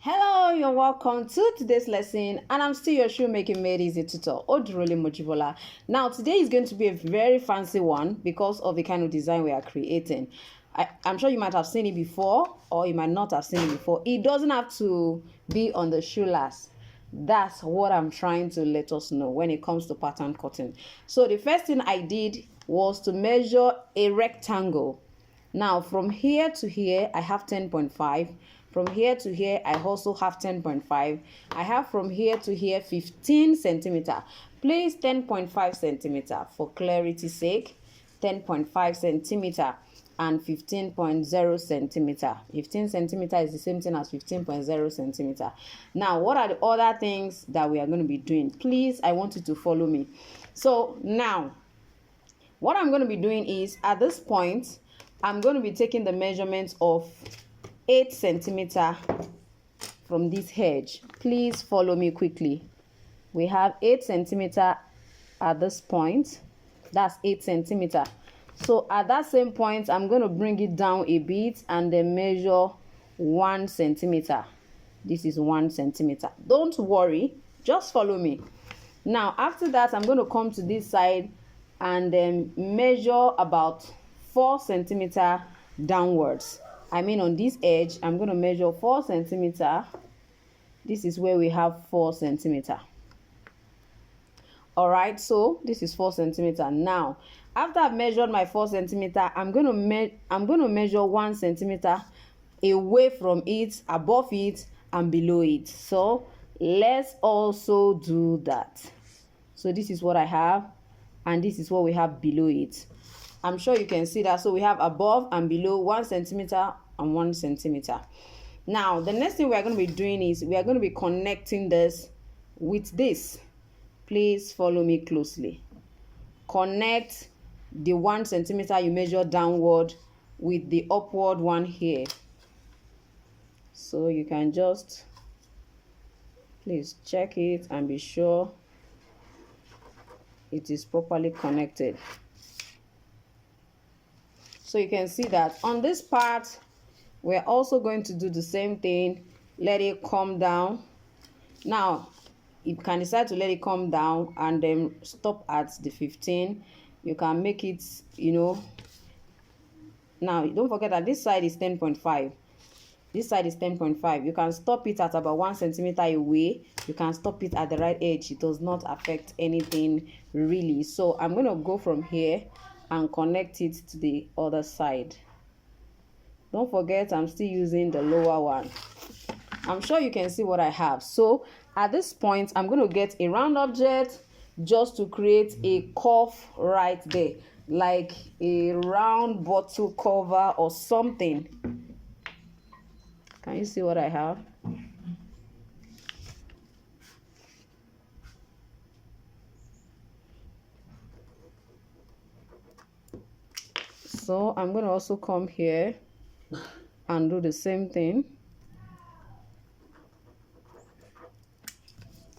Hello, you're welcome to today's lesson, and I'm still your Shoemaking Made Easy tutor, Odrole Mojibola. Now, today is going to be a very fancy one because of the kind of design we are creating. I'm sure you might have seen it before, or you might not have seen it before. It doesn't have to be on the shoe last. That's what I'm trying to let us know when it comes to pattern cutting. So the first thing I did was to measure a rectangle. Now, from here to here, I have 10.5. From here to here, I also have 10.5. I have from here to here 15 centimeter. Please, 10.5 centimeter for clarity's sake. 10.5 centimeter and 15.0 centimeter. 15 centimeter is the same thing as 15.0 centimeter. Now, what are the other things that we are going to be doing? Please, I want you to follow me. So now, what I'm going to be doing is, at this point, I'm going to be taking the measurements of 8 centimeter from this edge. Please follow me quickly. We have 8 centimeter at this point. That's 8 centimeter. So at that same point, I'm going to bring it down a bit and then measure 1 centimeter. This is 1 centimeter. Don't worry, just follow me. Now, after that, I'm going to come to this side and then measure about 4 centimeter downwards. I mean, on this edge, I'm going to measure 4 centimeter. This is where we have 4 centimeter. All right, so this is 4 centimeter. Now, after I've measured my 4 centimeter, I'm going to measure 1 centimeter away from it, above it, and below it. So let's also do that. So this is what I have, and this is what we have below it. I'm sure you can see that. So we have above and below 1 centimeter and 1 centimeter. Now, the next thing we are going to be doing is we are going to be connecting this with this. Please follow me closely. Connect the 1 centimeter you measure downward with the upward one here. So you can just please check it and be sure it is properly connected. So you can see that on this part, we're also going to do the same thing. Let it come down. Now, you can decide to let it come down and then stop at the 15. You can make it, now don't forget that this side is 10.5. This side is 10.5. You can stop it at about 1 centimeter away. You can stop it at the right edge. It does not affect anything really. So I'm going to go from here and connect it to the other side. Don't forget, I'm still using the lower one. I'm sure you can see what I have. So at this point, I'm going to get a round object just to create a curve right there, like a round bottle cover or something. Can you see what I have? So I'm going to also come here and do the same thing.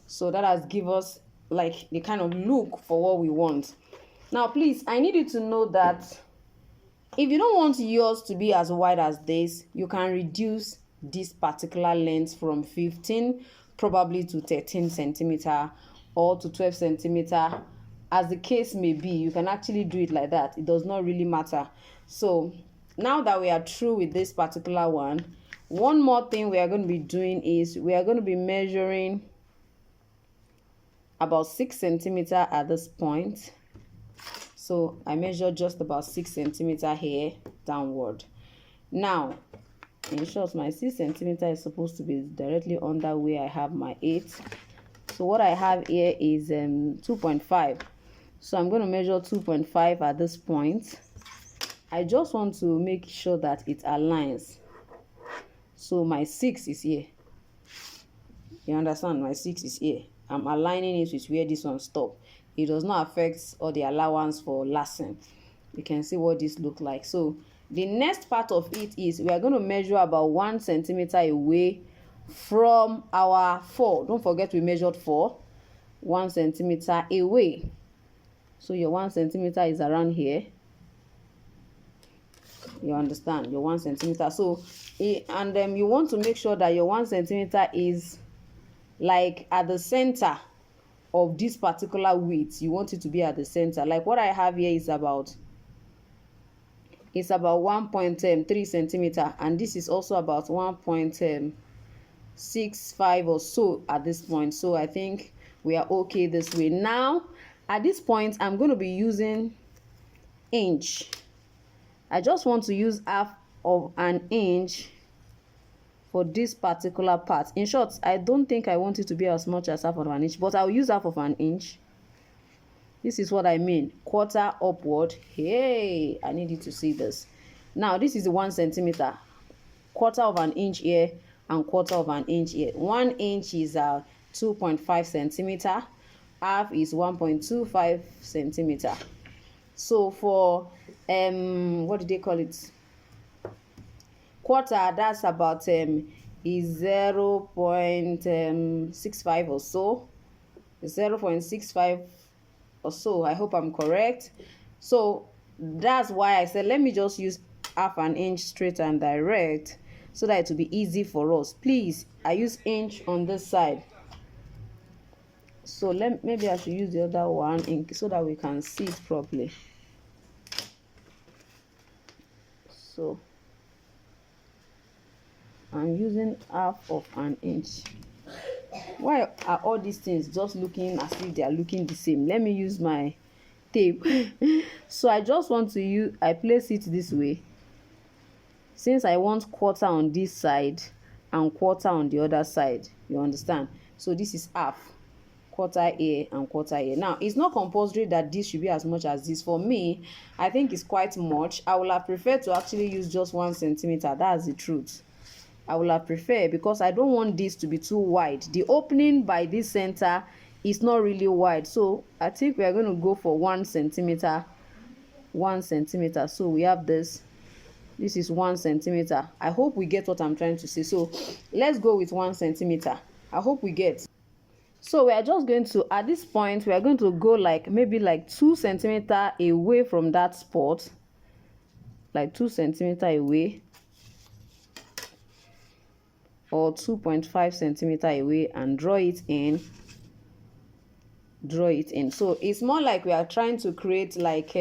So that has given us like the kind of look for what we want. Now, please, I need you to know that if you don't want yours to be as wide as this, you can reduce this particular length from 15 probably to 13 centimeter or to 12 centimeter. As the case may be, you can actually do it like that. It does not really matter. So now that we are through with this particular one more thing we are going to be doing is we are going to be measuring about 6 centimeter at this point. So I measured just about 6 centimeter here downward. Now, in short, my 6 centimeter is supposed to be directly under where I have my 8. So what I have here is 2.5. So I'm going to measure 2.5 at this point. I just want to make sure that it aligns. So my 6 is here. You understand? My 6 is here. I'm aligning it with where this one stops. It does not affect all the allowance for lashing. You can see what this looks like. So the next part of it is we are going to measure about 1 centimeter away from our 4. Don't forget we measured 4. 1 centimeter away. So your 1 centimeter is around here. You understand? Your 1 centimeter. So and you want to make sure that your 1 centimeter is like at the center of this particular width. You want it to be at the center. Like what I have here is about 1.3 centimeter, and this is also about 1.65 or so at this point. So I think we are okay this way. Now at this point I'm going to be using inch. I just want to use half of an inch for this particular part. In short, I don't think I want it to be as much as half of an inch, but I'll use half of an inch. This is what I mean, quarter upward. Hey, I need you to see this. Now this is the 1 centimeter, quarter of an inch here and quarter of an inch here. 1 inch is 2.5 centimeter, half is 1.25 centimeter. So for what do they call it, quarter, that's about is 0.65 or so, 0.65 or so. I hope I'm correct. So that's why I said let me just use half an inch straight and direct so that it will be easy for us. Please, I use inch on this side. So maybe I should use the other one so that we can see it properly. So I'm using half of an inch. Why are all these things just looking as if they are looking the same? Let me use my tape. So I just want to I place it this way, since I want quarter on this side and quarter on the other side. You understand? So this is half, quarter here and quarter here. Now it's not compulsory that this should be as much as this. For me, I think it's quite much. I would have preferred to actually use just 1 centimeter. That's the truth. I would have preferred, because I don't want this to be too wide. The opening by this center is not really wide, so I think we are going to go for 1 centimeter. 1 centimeter. So we have this is 1 centimeter. I hope we get what I'm trying to say. So let's go with 1 centimeter. I hope we get. So we are just going to, at this point, we are going to go like maybe like 2 centimeter away from that spot, like 2 centimeter away, or 2.5 centimeter away, and draw it in. So it's more like we are trying to create like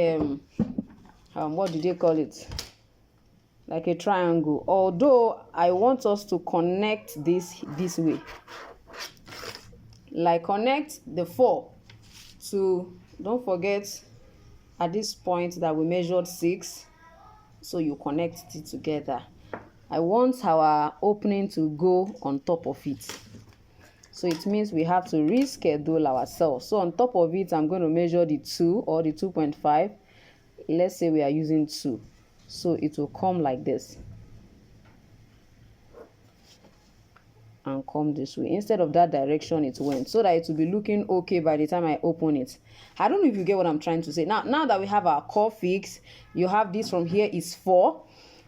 what do they call it, like a triangle, although I want us to connect this way, like connect the 4 to, don't forget at this point that we measured 6, so you connect it together. I want our opening to go on top of it, so it means we have to reschedule ourselves. So on top of it, I'm going to measure the 2 or the 2.5. Let's say we are using 2, so it will come like this and come this way. Instead of that direction it went, so that it will be looking okay by the time I open it. I don't know if you get what I'm trying to say. Now that we have our core fix, you have this from here is 4.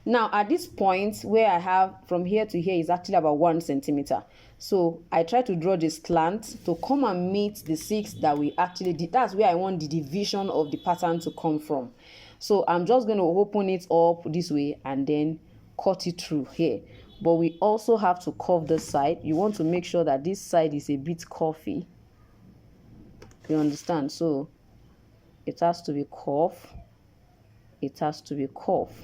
Now at this point where I have from here to here is actually about 1 centimeter. So I try to draw this slant to come and meet the 6 that we actually did. That's where I want the division of the pattern to come from. So I'm just going to open it up this way and then cut it through here. But we also have to curve this side. You want to make sure that this side is a bit curvy. You understand? So it has to be curved. It has to be curved.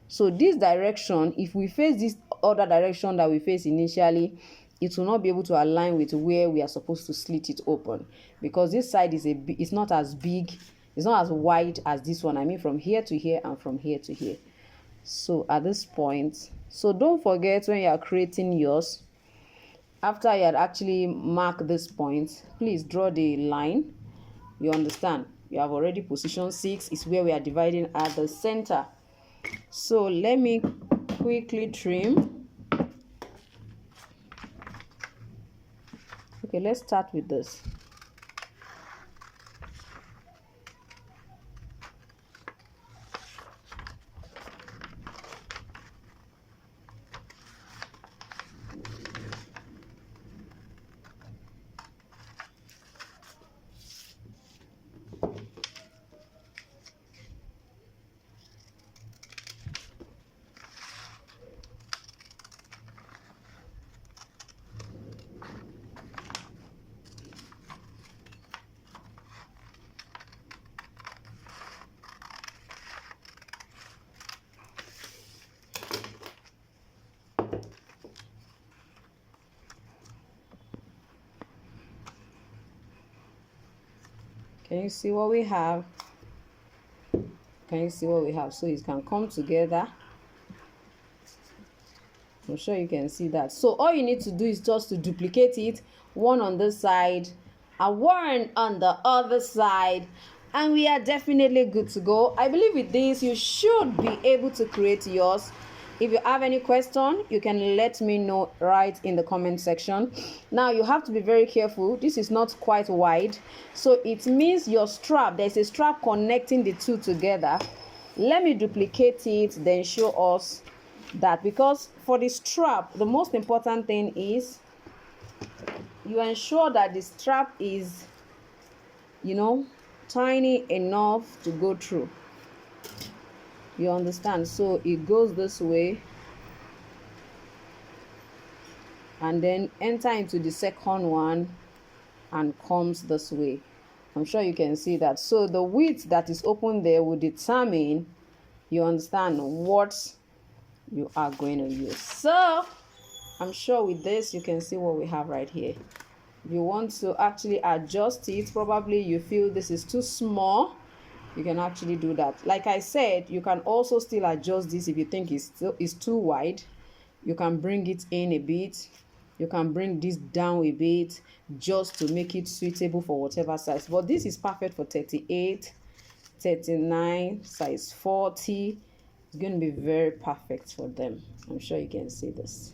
So this direction, if we face this other direction that we face initially, it will not be able to align with where we are supposed to slit it open, because this side is it's not as big, it's not as wide as this one. I mean from here to here and from here to here. So at this point, so don't forget when you are creating yours, after you had actually marked this point, please draw the line. You understand? You have already positioned 6 is where we are dividing at the center. So let me quickly trim. Okay, let's start with this. Can you see what we have? Can you see what we have? So it can come together. I'm sure you can see that. So all you need to do is just to duplicate it, one on this side and one on the other side, and we are definitely good to go. I believe with this you should be able to create yours. If you have any question, you can let me know right in the comment section. Now you have to be very careful. This is not quite wide, so it means your strap, there's a strap connecting the two together. Let me duplicate it, then show us that, because for the strap the most important thing is you ensure that the strap is, you know, tiny enough to go through. You understand? So it goes this way and then enter into the second one and comes this way. I'm sure you can see that. So the width that is open there will determine, you understand, what you are going to use. So I'm sure with this you can see what we have right here. If you want to actually adjust it, probably you feel this is too small, you can actually do that. Like I said, you can also still adjust this if you think it's too wide. You can bring it in a bit, you can bring this down a bit just to make it suitable for whatever size. But this is perfect for 38, 39, size 40. It's going to be very perfect for them. I'm sure you can see this.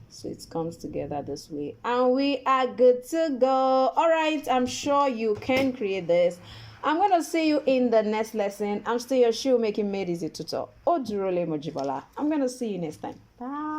So it comes together this way and we are good to go. All right, I'm sure you can create this. I'm going to see you in the next lesson. I'm still your shoemaking made easy tutor, Odurole Mojibola. I'm going to see you next time. Bye.